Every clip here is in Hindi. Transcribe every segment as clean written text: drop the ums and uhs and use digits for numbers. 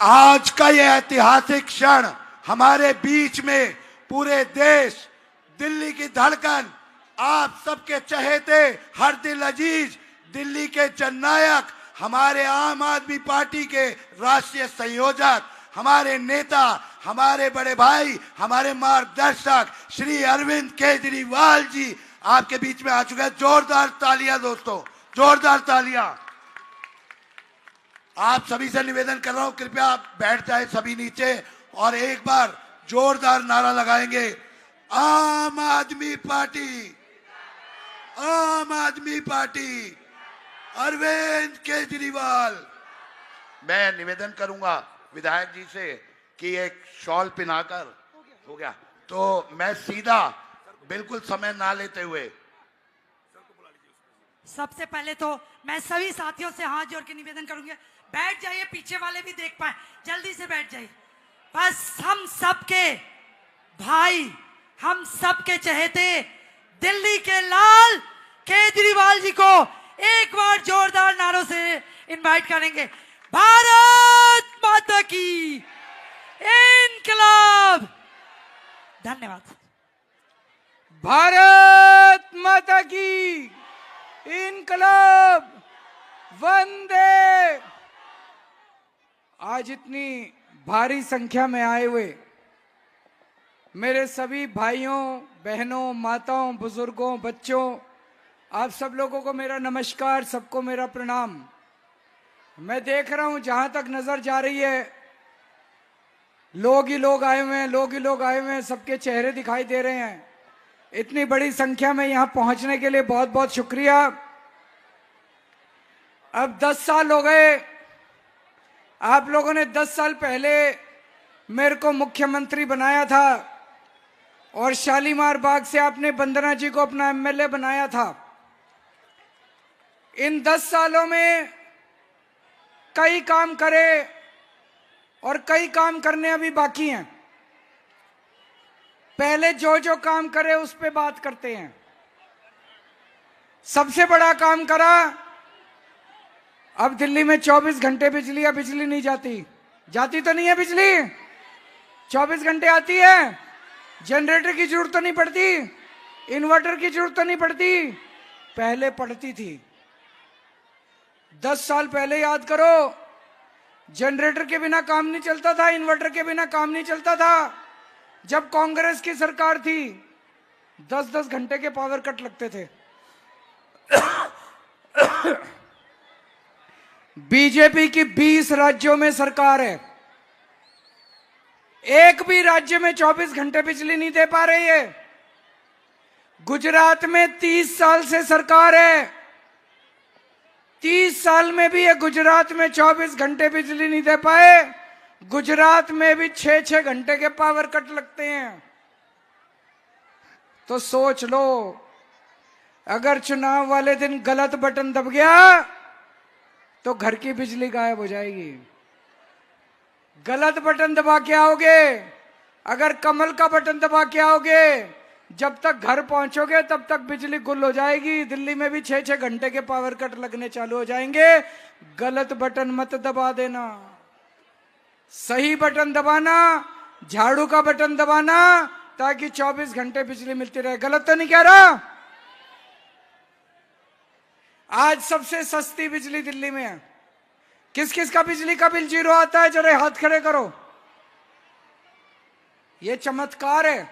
आज का यह ऐतिहासिक क्षण हमारे बीच में पूरे देश, दिल्ली की धड़कन, आप सबके चहेते, हर दिल अजीज, दिल्ली के जननायक, हमारे आम आदमी पार्टी के राष्ट्रीय संयोजक, हमारे नेता, हमारे बड़े भाई, हमारे मार्गदर्शक श्री अरविंद केजरीवाल जी आपके बीच में आ चुके हैं। जोरदार तालियां दोस्तों, जोरदार तालियां। आप सभी से निवेदन कर रहा हूं, कृपया आप बैठ जाए सभी नीचे और एक बार जोरदार नारा लगाएंगे, आम आदमी पार्टी, आम आदमी पार्टी, अरविंद केजरीवाल। मैं निवेदन करूंगा विधायक जी से कि एक शॉल पहनाकर, हो गया तो मैं सीधा बिल्कुल समय ना लेते हुए, सबसे पहले तो मैं सभी साथियों से हाथ जोड़ के निवेदन करूंगी, बैठ जाइए, पीछे वाले भी देख पाए, जल्दी से बैठ जाइए। बस हम सबके भाई, हम सबके चहेते दिल्ली के लाल केजरीवाल जी को एक बार जोरदार नारों से इनवाइट करेंगे। भारत माता की इनकलाब। धन्यवाद। भारत माता की इनकलाब, वंदे। आज इतनी भारी संख्या में आए हुए मेरे सभी भाइयों, बहनों, माताओं, बुजुर्गों, बच्चों, आप सब लोगों को मेरा नमस्कार, सबको मेरा प्रणाम। मैं देख रहा हूं जहां तक नजर जा रही है, लोग ही लोग आए हुए हैं, लोग ही लोग आए हुए हैं, सबके चेहरे दिखाई दे रहे हैं। इतनी बड़ी संख्या में यहां पहुंचने के लिए बहुत बहुत शुक्रिया। अब 10 साल हो गए, आप लोगों ने 10 साल पहले मेरे को मुख्यमंत्री बनाया था और शालीमार बाग से आपने वंदना जी को अपना एमएलए बनाया था। इन 10 सालों में कई काम करे और कई काम करने अभी बाकी हैं। पहले जो जो काम करे उस पे बात करते हैं। सबसे बड़ा काम करा, अब दिल्ली में 24 घंटे बिजली, या बिजली नहीं जाती, जाती तो नहीं है बिजली, 24 घंटे आती है। जनरेटर की जरूरत तो नहीं पड़ती, इन्वर्टर की जरूरत तो नहीं पड़ती, पहले पड़ती थी। 10 साल पहले याद करो, जनरेटर के बिना काम नहीं चलता था, इन्वर्टर के बिना काम नहीं चलता था। जब कांग्रेस की सरकार थी 10-10 घंटे के पावर कट लगते थे। बीजेपी की 20 राज्यों में सरकार है, एक भी राज्य में 24 घंटे बिजली नहीं दे पा रही है। गुजरात में 30 साल से सरकार है, 30 साल में भी ये गुजरात में 24 घंटे बिजली नहीं दे पाए। गुजरात में भी 6-6 घंटे के पावर कट लगते हैं। तो सोच लो, अगर चुनाव वाले दिन गलत बटन दब गया तो घर की बिजली गायब हो जाएगी। गलत बटन दबा के आओगे, अगर कमल का बटन दबा के आओगे, जब तक घर पहुंचोगे तब तक बिजली गुल हो जाएगी। दिल्ली में भी 6-6 घंटे के पावर कट लगने चालू हो जाएंगे। गलत बटन मत दबा देना, सही बटन दबाना, झाड़ू का बटन दबाना, ताकि 24 घंटे बिजली मिलती रहे। गलत तो नहीं कह रहा? आज सबसे सस्ती बिजली दिल्ली में है। किस किस का बिजली का बिल जीरो आता है, जरा हाथ खड़े करो। ये चमत्कार है,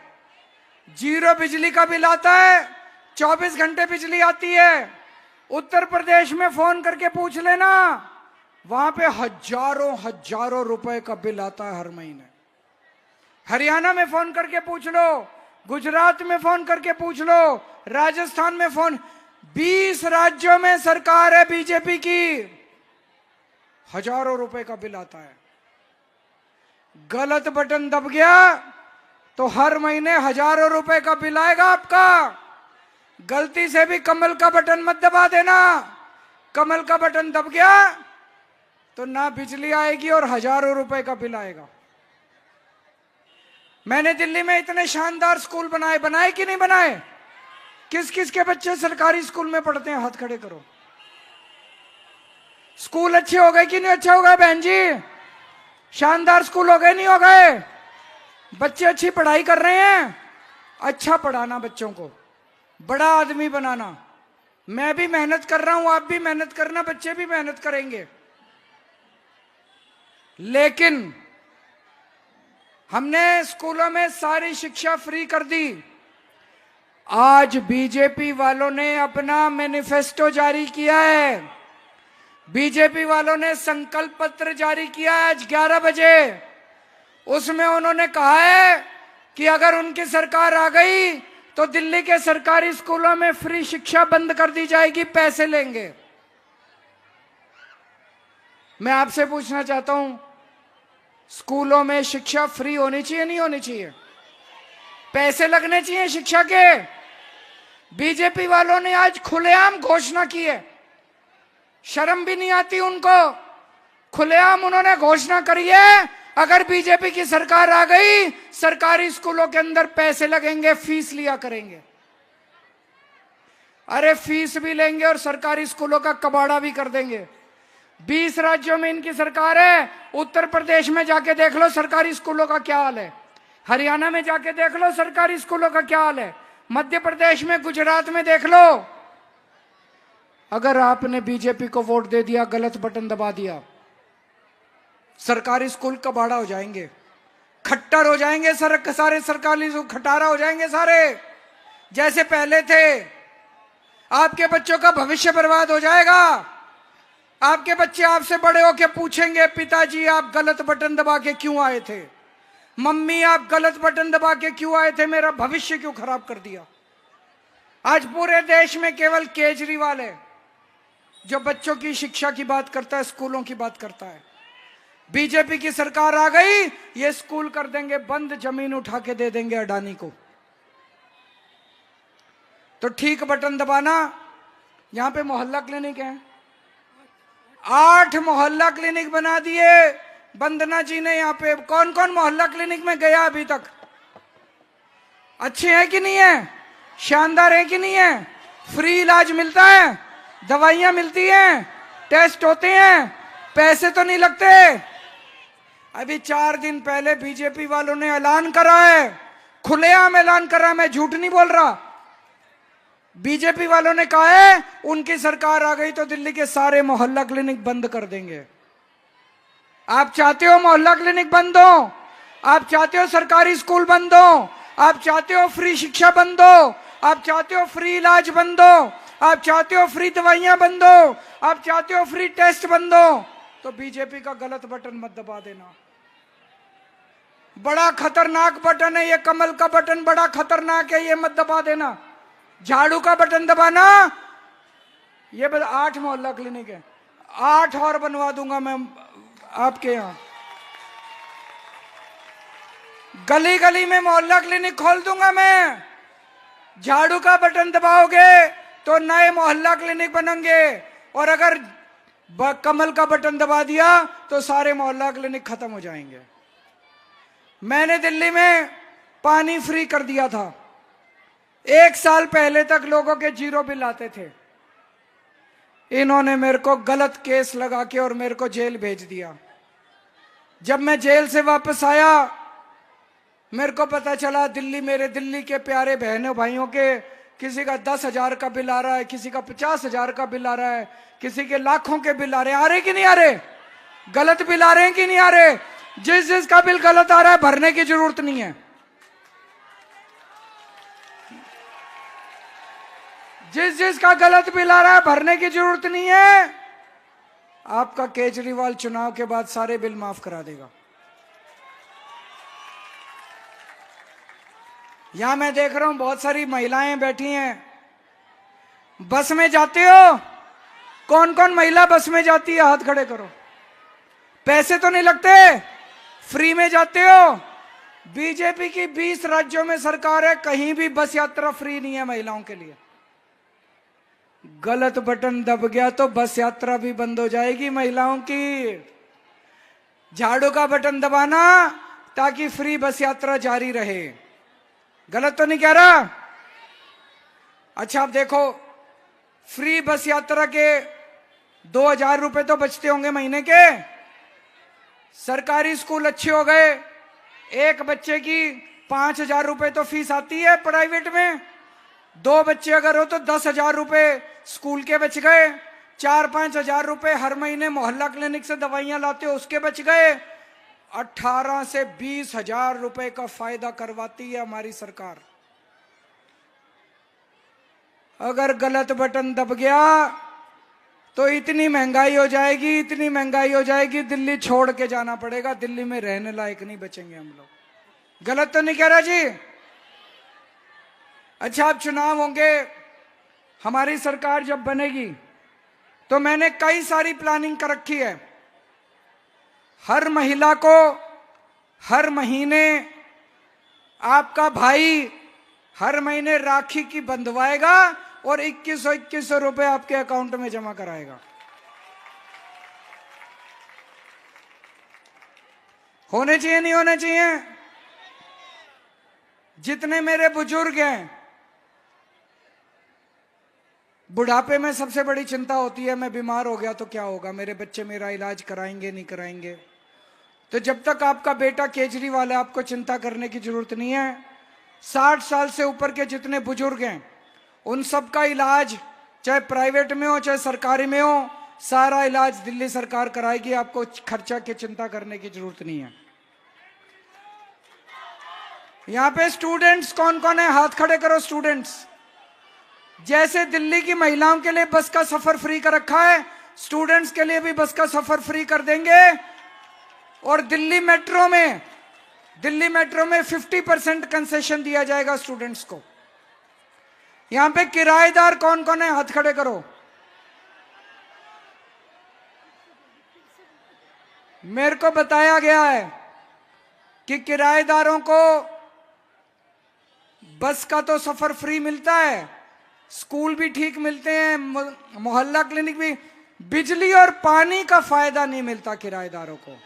जीरो बिजली का बिल आता है, 24 घंटे बिजली आती है। उत्तर प्रदेश में फोन करके पूछ लेना, वहां पे हजारों हजारों रुपए का बिल आता है हर महीने। हरियाणा में फोन करके पूछ लो, गुजरात में फोन करके पूछ लो, राजस्थान में फोन, 20 राज्यों में सरकार है बीजेपी की, हजारों रुपए का बिल आता है। गलत बटन दब गया तो हर महीने हजारों रुपए का बिल आएगा आपका। गलती से भी कमल का बटन मत दबा देना। कमल का बटन दब गया तो ना बिजली आएगी और हजारों रुपए का बिल आएगा। मैंने दिल्ली में इतने शानदार स्कूल बनाए, बनाए कि नहीं बनाए? किस किस के बच्चे सरकारी स्कूल में पढ़ते हैं, हाथ खड़े करो। स्कूल अच्छे हो गए कि नहीं अच्छे हो गए बहन जी? शानदार स्कूल हो गए नहीं हो गए? बच्चे अच्छी पढ़ाई कर रहे हैं? अच्छा पढ़ाना, बच्चों को बड़ा आदमी बनाना। मैं भी मेहनत कर रहा हूं, आप भी मेहनत करना, बच्चे भी मेहनत करेंगे। लेकिन हमने स्कूलों में सारी शिक्षा फ्री कर दी। आज बीजेपी वालों ने अपना मैनिफेस्टो जारी किया है, बीजेपी वालों ने संकल्प पत्र जारी किया है आज 11 बजे। उसमें उन्होंने कहा है कि अगर उनकी सरकार आ गई तो दिल्ली के सरकारी स्कूलों में फ्री शिक्षा बंद कर दी जाएगी, पैसे लेंगे। मैं आपसे पूछना चाहता हूं, स्कूलों में शिक्षा फ्री होनी चाहिए नहीं होनी चाहिए? पैसे लगने चाहिए शिक्षा के? बीजेपी वालों ने आज खुलेआम घोषणा की है, शर्म भी नहीं आती उनको। खुलेआम उन्होंने घोषणा करी है, अगर बीजेपी की सरकार आ गई सरकारी स्कूलों के अंदर पैसे लगेंगे, फीस लिया करेंगे। अरे फीस भी लेंगे और सरकारी स्कूलों का कबाड़ा भी कर देंगे। 20 राज्यों में इनकी सरकार है। उत्तर प्रदेश में जाके देख लो सरकारी स्कूलों का क्या हाल है, हरियाणा में जाके देख लो सरकारी स्कूलों का क्या हाल है, मध्य प्रदेश में, गुजरात में देख लो। अगर आपने बीजेपी को वोट दे दिया, गलत बटन दबा दिया, सरकारी स्कूल कबाड़ा हो जाएंगे, खट्टर हो जाएंगे, सारे सरकारी खटारा हो जाएंगे सारे, जैसे पहले थे। आपके बच्चों का भविष्य बर्बाद हो जाएगा। आपके बच्चे आपसे बड़े होके पूछेंगे, पिताजी आप गलत बटन दबा के क्यों आए थे? मम्मी आप गलत बटन दबा के क्यों आए थे? मेरा भविष्य क्यों खराब कर दिया? आज पूरे देश में केवल केजरीवाल है जो बच्चों की शिक्षा की बात करता है, स्कूलों की बात करता है। बीजेपी की सरकार आ गई, ये स्कूल कर देंगे बंद, जमीन उठा के दे देंगे अडानी को। तो ठीक बटन दबाना। यहां पे मोहल्ला क्लिनिक है, 8 मोहल्ला क्लिनिक बना दिए वंदना जी ने। यहाँ पे कौन कौन मोहल्ला क्लिनिक में गया अभी तक? अच्छे हैं कि नहीं है? शानदार है कि नहीं है? फ्री इलाज मिलता है, दवाइयां मिलती हैं, टेस्ट होते हैं, पैसे तो नहीं लगते। अभी 4 दिन पहले बीजेपी वालों ने ऐलान करा है, खुलेआम ऐलान करा, मैं झूठ नहीं बोल रहा। बीजेपी वालों ने कहा है उनकी सरकार आ गई तो दिल्ली के सारे मोहल्ला क्लिनिक बंद कर देंगे। आप चाहते हो मोहल्ला क्लिनिक बंद हो? आप चाहते हो सरकारी स्कूल बंद हो? आप चाहते हो फ्री शिक्षा बंद हो? आप चाहते हो फ्री इलाज बंद हो? आप चाहते हो फ्री दवाइयां बंद हो? आप चाहते हो फ्री टेस्ट बंद हो? तो बीजेपी का गलत बटन मत दबा देना। बड़ा खतरनाक बटन है ये, कमल का बटन बड़ा खतरनाक है, ये मत दबा देना। झाड़ू का बटन दबाना। ये 8 मोहल्ला क्लिनिक है, 8 और बनवा दूंगा मैं आपके यहां। गली गली में मोहल्ला क्लिनिक खोल दूंगा मैं। झाड़ू का बटन दबाओगे तो नए मोहल्ला क्लिनिक बनेंगे, और अगर कमल का बटन दबा दिया तो सारे मोहल्ला क्लिनिक खत्म हो जाएंगे। मैंने दिल्ली में पानी फ्री कर दिया था। 1 साल पहले तक लोगों के 0 बिल आते थे। इन्होंने मेरे को गलत केस लगा के और मेरे को जेल भेज दिया। जब मैं जेल से वापस आया, मेरे को पता चला मेरे दिल्ली के प्यारे बहनों भाइयों के किसी का 10,000 का बिल आ रहा है, किसी का 50,000 का बिल आ रहा है, किसी के लाखों के बिल आ रहे हैं। आ रहे कि नहीं आ रहे? गलत बिल आ रहे हैं कि नहीं आ रहे? जिसका बिल गलत आ रहा है भरने की जरूरत नहीं है। जिसका गलत बिल आ रहा है भरने की जरूरत नहीं है। आपका केजरीवाल चुनाव के बाद सारे बिल माफ करा देगा। यहां मैं देख रहा हूं बहुत सारी महिलाएं बैठी हैं। बस में जाते हो? कौन कौन महिला बस में जाती है? हाथ खड़े करो। पैसे तो नहीं लगते, फ्री में जाते हो। बीजेपी की 20 राज्यों में सरकार है, कहीं भी बस यात्रा फ्री नहीं है महिलाओं के लिए। गलत बटन दब गया तो बस यात्रा भी बंद हो जाएगी महिलाओं की। झाड़ू का बटन दबाना ताकि फ्री बस यात्रा जारी रहे। गलत तो नहीं कह रहा? अच्छा आप देखो, फ्री बस यात्रा के 2,000 रुपए तो बचते होंगे महीने के। सरकारी स्कूल अच्छे हो गए। एक बच्चे की 5,000 रुपए तो फीस आती है प्राइवेट में, 2 बच्चे अगर हो तो 10,000 रुपए स्कूल के बच गए, 4-5 हजार रुपए हर महीने मोहल्ला क्लिनिक से दवाइयां लाते हो उसके बच गए। 18 से 20 हजार रुपए का फायदा करवाती है हमारी सरकार। अगर गलत बटन दब गया तो इतनी महंगाई हो जाएगी, इतनी महंगाई हो जाएगी, दिल्ली छोड़ के जाना पड़ेगा, दिल्ली में रहने लायक नहीं बचेंगे हम लोग। गलत तो नहीं कह रहा जी? अच्छा, अब चुनाव होंगे, हमारी सरकार जब बनेगी तो मैंने कई सारी प्लानिंग कर रखी है। हर महिला को हर महीने आपका भाई हर महीने राखी की बंधवाएगा और 2100 रुपए आपके अकाउंट में जमा कराएगा। होने चाहिए नहीं होने चाहिए? जितने मेरे बुजुर्ग हैं, बुढ़ापे में सबसे बड़ी चिंता होती है मैं बीमार हो गया तो क्या होगा, मेरे बच्चे मेरा इलाज कराएंगे नहीं कराएंगे। तो जब तक आपका बेटा केजरीवाल है आपको चिंता करने की जरूरत नहीं है। 60 साल से ऊपर के जितने बुजुर्ग हैं उन सब का इलाज चाहे प्राइवेट में हो चाहे सरकारी में हो, सारा इलाज दिल्ली सरकार कराएगी, आपको खर्चा की चिंता करने की जरूरत नहीं है। यहां पे स्टूडेंट्स कौन कौन है? हाथ खड़े करो स्टूडेंट्स। जैसे दिल्ली की महिलाओं के लिए बस का सफर फ्री कर रखा है, स्टूडेंट्स के लिए भी बस का सफर फ्री कर देंगे। और दिल्ली मेट्रो में 50% कंसेशन दिया जाएगा स्टूडेंट्स को। यहां पे किराएदार कौन कौन है? हाथ खड़े करो। मेरे को बताया गया है कि किराएदारों को बस का तो सफर फ्री मिलता है, स्कूल भी ठीक मिलते हैं, मोहल्ला क्लिनिक भी, बिजली और पानी का फायदा नहीं मिलता किराएदारों को।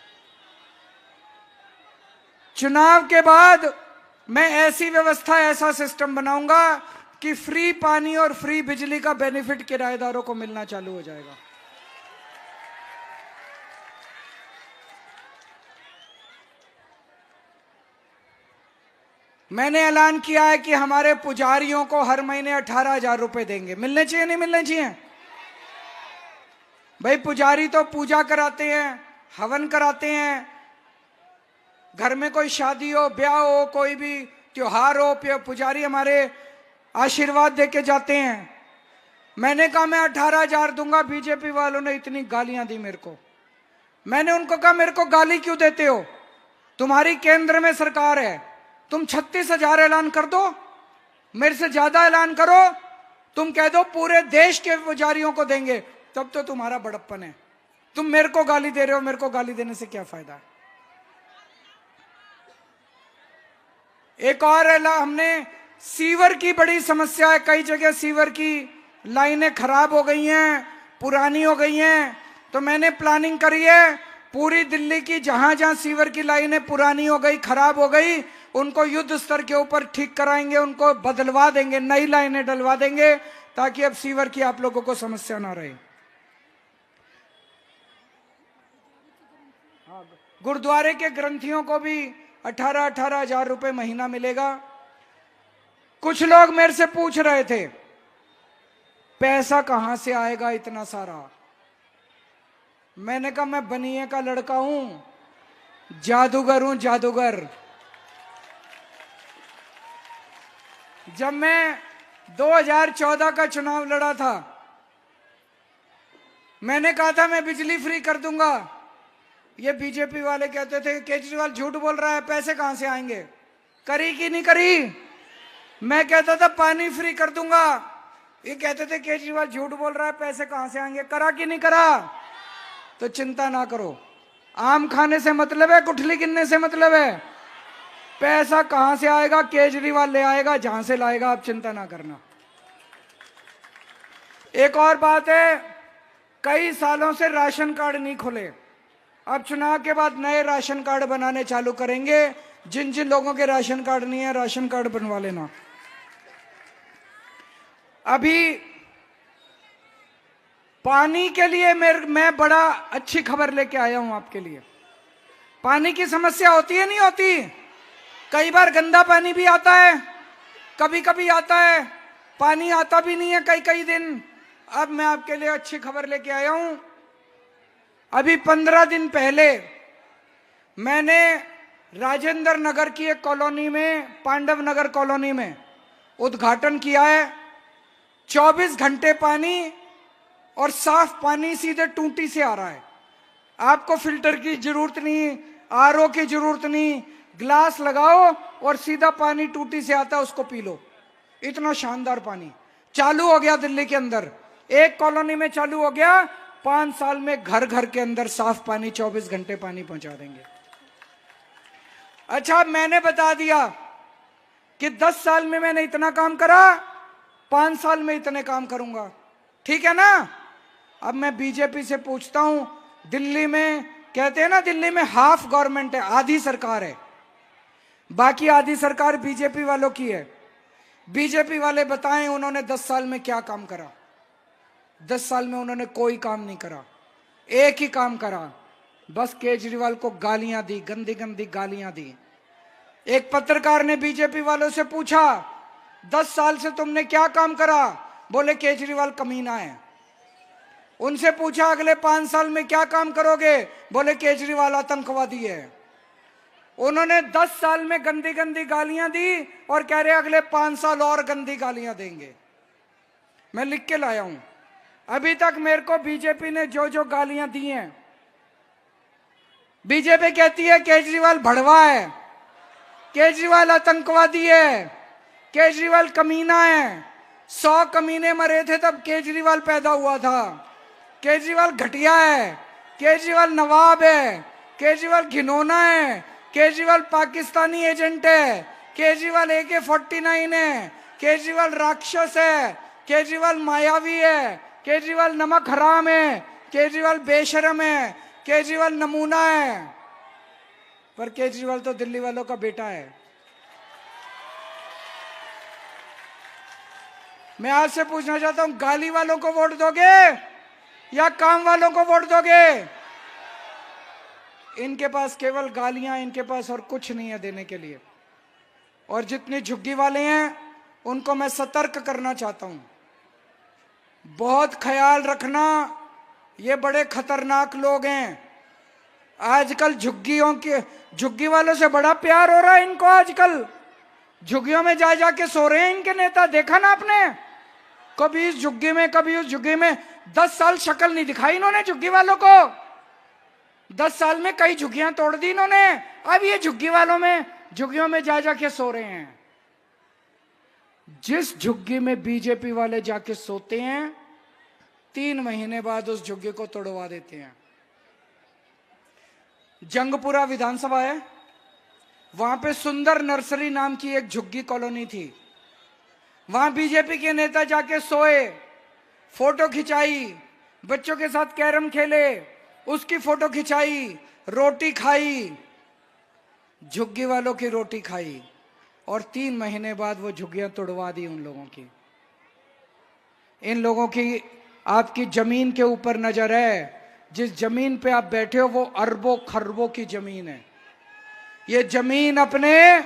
चुनाव के बाद मैं ऐसी व्यवस्था, ऐसा सिस्टम बनाऊंगा कि फ्री पानी और फ्री बिजली का बेनिफिट किराएदारों को मिलना चालू हो जाएगा। मैंने ऐलान किया है कि हमारे पुजारियों को हर महीने 18,000 रुपए देंगे। मिलने चाहिए नहीं मिलने चाहिए? भाई पुजारी तो पूजा कराते हैं, हवन कराते हैं, घर में कोई शादी हो, ब्याह हो, कोई भी त्योहार हो, पुजारी हमारे आशीर्वाद देके जाते हैं। मैंने कहा मैं 18,000 दूंगा, बीजेपी वालों ने इतनी गालियां दी मेरे को। मैंने उनको कहा मेरे को गाली क्यों देते हो, तुम्हारी केंद्र में सरकार है, तुम 36,000 ऐलान कर दो, मेरे से ज्यादा ऐलान करो, तुम कह दो पूरे देश के पुजारियों को देंगे, तब तो तुम्हारा बड़प्पन है। तुम मेरे को गाली दे रहे हो, मेरे को गाली देने से क्या फायदा है? एक और हमने सीवर की बड़ी समस्या है, कई जगह सीवर की लाइनें खराब हो गई हैं, पुरानी हो गई हैं, तो मैंने प्लानिंग करी है पूरी दिल्ली की जहां जहां सीवर की लाइनें पुरानी हो गई, खराब हो गई, उनको युद्ध स्तर के ऊपर ठीक कराएंगे, उनको बदलवा देंगे, नई लाइनें डलवा देंगे, ताकि अब सीवर की आप लोगों को समस्या ना रहे। गुरुद्वारे के ग्रंथियों को भी 18,000 रुपए महीना मिलेगा। कुछ लोग मेरे से पूछ रहे थे पैसा कहां से आएगा इतना सारा। मैंने कहा मैं बनिए का लड़का हूं, जादूगर हूं, जादूगर। जब मैं 2014 का चुनाव लड़ा था, मैंने कहा था मैं बिजली फ्री कर दूंगा। ये बीजेपी वाले कहते थे केजरीवाल झूठ बोल रहा है, पैसे कहां से आएंगे, करी कि नहीं करी? मैं कहता था पानी फ्री कर दूंगा, ये कहते थे केजरीवाल झूठ बोल रहा है, पैसे कहां से आएंगे, करा कि नहीं करा? तो चिंता ना करो, आम खाने से मतलब है, गुठली गिनने से मतलब है, पैसा कहां से आएगा केजरीवाल ले आएगा, जहां से लाएगा आप चिंता ना करना। एक और बात है, कई सालों से राशन कार्ड नहीं खुले, अब चुनाव के बाद नए राशन कार्ड बनाने चालू करेंगे। जिन जिन लोगों के राशन कार्ड नहीं है, राशन कार्ड बनवा लेना। अभी पानी के लिए मैं बड़ा अच्छी खबर लेके आया हूं आपके लिए। पानी की समस्या होती है नहीं होती? कई बार गंदा पानी भी आता है, कभी कभी आता है, पानी आता भी नहीं है कई कई दिन। अब मैं आपके लिए अच्छी खबर लेके आया हूं। अभी 15 दिन पहले मैंने राजेंद्र नगर की एक कॉलोनी में, पांडव नगर कॉलोनी में उद्घाटन किया है। 24 घंटे पानी और साफ पानी सीधे टूटी से आ रहा है। आपको फिल्टर की जरूरत नहीं, आरओ की जरूरत नहीं, ग्लास लगाओ और सीधा पानी टूटी से आता है, उसको पी लो। इतना शानदार पानी चालू हो गया दिल्ली के अंदर, एक कॉलोनी में चालू हो गया। 5 साल में घर घर के अंदर साफ पानी, 24 घंटे पानी पहुंचा देंगे। अच्छा, मैंने बता दिया कि 10 साल में मैंने इतना काम करा, 5 साल में इतने काम करूंगा, ठीक है ना? अब मैं बीजेपी से पूछता हूं, दिल्ली में कहते हैं ना, दिल्ली में हाफ गवर्नमेंट है, आधी सरकार है, बाकी आधी सरकार बीजेपी वालों की है। बीजेपी वाले बताएं उन्होंने 10 साल में क्या काम करा। 10 साल में उन्होंने कोई काम नहीं करा, एक ही काम करा, बस केजरीवाल को गालियां दी, गंदी गंदी गालियां दी। एक पत्रकार ने बीजेपी वालों से पूछा, 10 साल से तुमने क्या काम करा? बोले केजरीवाल कमीना है। उनसे पूछा अगले 5 साल में क्या काम करोगे? बोले केजरीवाल आतंकवादी है। उन्होंने 10 साल में गंदी गंदी गालियां दी और कह रहे अगले 5 साल और गंदी गालियां देंगे। मैं लिख के लाया हूं। अभी तक मेरे को बीजेपी ने जो जो गालियां दी हैं, बीजेपी कहती है केजरीवाल भड़वा है, केजरीवाल आतंकवादी है, केजरीवाल कमीना है। 100 कमीने मरे थे तब केजरीवाल पैदा हुआ था। केजरीवाल घटिया है, केजरीवाल नवाब है, केजरीवाल घिनौना है, केजरीवाल पाकिस्तानी एजेंट है, केजरीवाल AK-49 है, केजरीवाल राक्षस है, केजरीवाल मायावी है, केजरीवाल नमक हराम है, केजरीवाल बेशरम है, केजरीवाल नमूना है। पर केजरीवाल तो दिल्ली वालों का बेटा है। मैं आपसे पूछना चाहता हूं, गाली वालों को वोट दोगे या काम वालों को वोट दोगे? इनके पास केवल गालियां, इनके पास और कुछ नहीं है देने के लिए। और जितने झुग्गी वाले हैं उनको मैं सतर्क करना चाहता हूं, बहुत ख्याल रखना, ये बड़े खतरनाक लोग हैं। आजकल झुग्गी वालों से बड़ा प्यार हो रहा है इनको। आजकल झुग्गियों में जा जाके सो रहे हैं इनके नेता, देखा ना आपने? कभी इस झुग्गी में कभी उस झुग्गी में। 10 साल शक्ल नहीं दिखाई इन्होंने झुग्गी वालों को। 10 साल में कई झुग्गियां तोड़ दी इन्होंने। अब ये झुग्गियों में जा जाके सो रहे हैं। जिस झुग्गी में बीजेपी वाले जाके सोते हैं, 3 महीने बाद उस झुग्गी को तोड़वा देते हैं। जंगपुरा विधानसभा है, वहां पे सुंदर नर्सरी नाम की एक झुग्गी कॉलोनी थी। वहां बीजेपी के नेता जाके सोए, फोटो खिंचाई, बच्चों के साथ कैरम खेले, उसकी फोटो खिंचाई, रोटी खाई, झुग्गी वालों की रोटी खाई, और 3 महीने बाद वो झुग्गियां तोड़वा दी उन लोगों की। इन लोगों की आपकी जमीन के ऊपर नजर है। जिस जमीन पे आप बैठे हो वो अरबों खरबों की जमीन है। ये जमीन अपने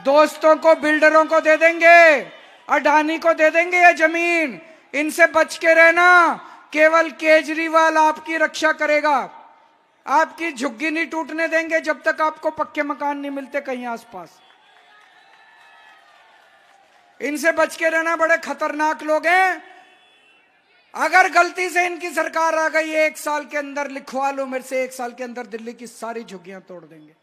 दोस्तों को, बिल्डरों को दे देंगे, अडानी को दे देंगे ये जमीन। इनसे बच के रहना, केवल केजरीवाल आपकी रक्षा करेगा। आपकी झुग्गी नहीं टूटने देंगे जब तक आपको पक्के मकान नहीं मिलते कहीं आसपास। इनसे बच के रहना, बड़े खतरनाक लोग हैं। अगर गलती से इनकी सरकार आ गई, 1 साल के अंदर, लिखवा लो मेरे से, 1 साल के अंदर दिल्ली की सारी झुग्गियां तोड़ देंगे।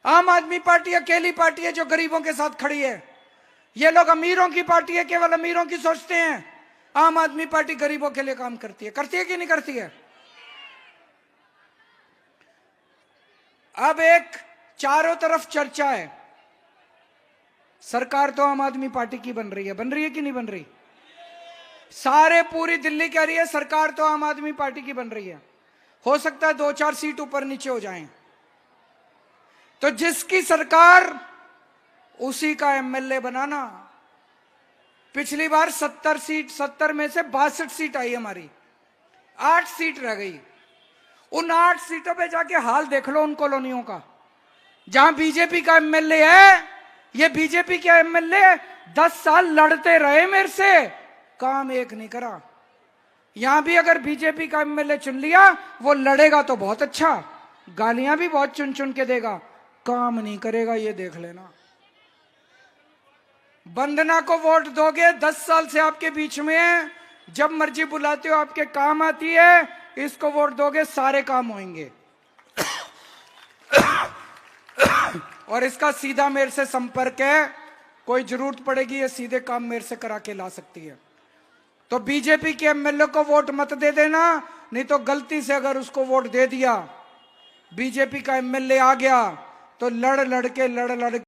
आम आदमी पार्टी अकेली पार्टी है जो गरीबों के साथ खड़ी है। ये लोग अमीरों की पार्टी है, केवल अमीरों की सोचते हैं। आम आदमी पार्टी गरीबों के लिए काम करती है कि नहीं करती है? अब एक चारों तरफ चर्चा है, सरकार तो आम आदमी पार्टी की बन रही है कि नहीं बन रही? सारे पूरी दिल्ली कह रही है सरकार तो आम आदमी पार्टी की बन रही है। हो सकता है 2-4 सीट ऊपर नीचे हो जाएं। तो जिसकी सरकार उसी का MLA बनाना। पिछली बार 70 में से 62 सीट आई हमारी, 8 सीट रह गई। उन 8 सीटों पे जाके हाल देख लो उन कॉलोनियों का, जहां बीजेपी का एमएलए है। ये बीजेपी के एमएलए 10 साल लड़ते रहे मेरे से, काम एक नहीं करा। यहां भी अगर बीजेपी का एमएलए चुन लिया, वो लड़ेगा तो बहुत अच्छा, गालियां भी बहुत चुन चुन के देगा, काम नहीं करेगा, ये देख लेना। वंदना को वोट दोगे, 10 साल से आपके बीच में है, जब मर्जी बुलाते हो आपके काम आती है, इसको वोट दोगे सारे काम होंगे। और इसका सीधा मेरे से संपर्क है, कोई जरूरत पड़ेगी ये सीधे काम मेरे से करा के ला सकती है। तो बीजेपी के एमएलए को वोट मत दे देना, नहीं तो गलती से अगर उसको वोट दे दिया, बीजेपी का एमएलए आ गया तो लड़ लड़ के